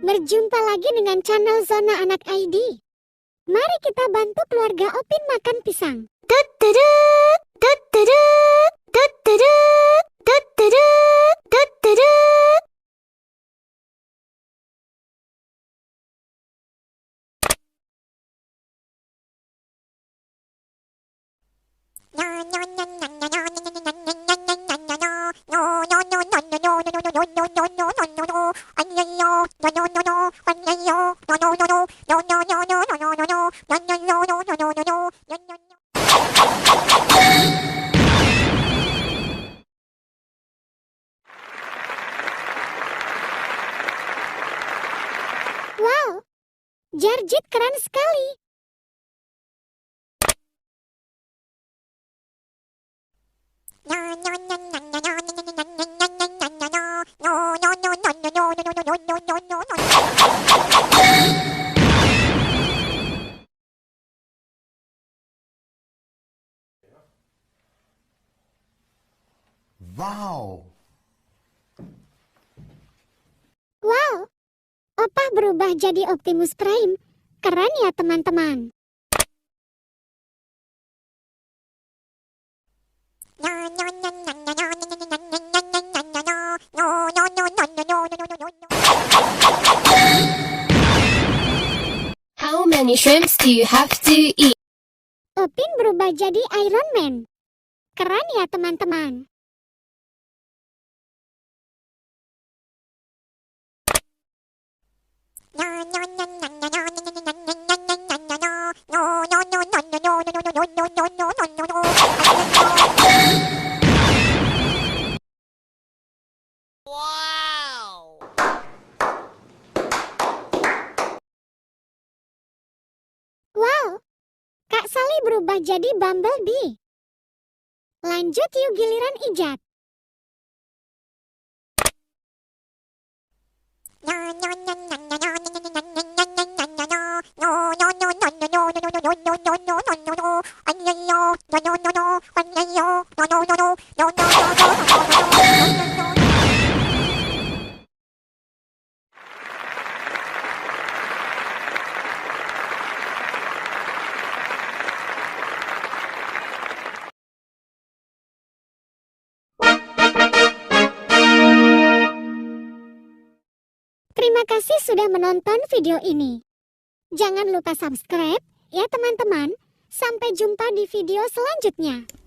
Berjumpa lagi dengan channel Zona Anak ID. Mari kita bantu keluarga Opin makan pisang. Wow, Jarjit keren sekali. Wow. Wow, Opah berubah jadi Optimus Prime. Keren ya teman-teman. How many shrimps do you have to eat? Opin berubah jadi Iron Man. Keren ya teman-teman. Wow, Kak Sally berubah jadi Bumblebee. Lanjut yuk giliran Ijat. Terima kasih sudah menonton video ini. Jangan lupa subscribe ya teman-teman. Sampai jumpa di video selanjutnya.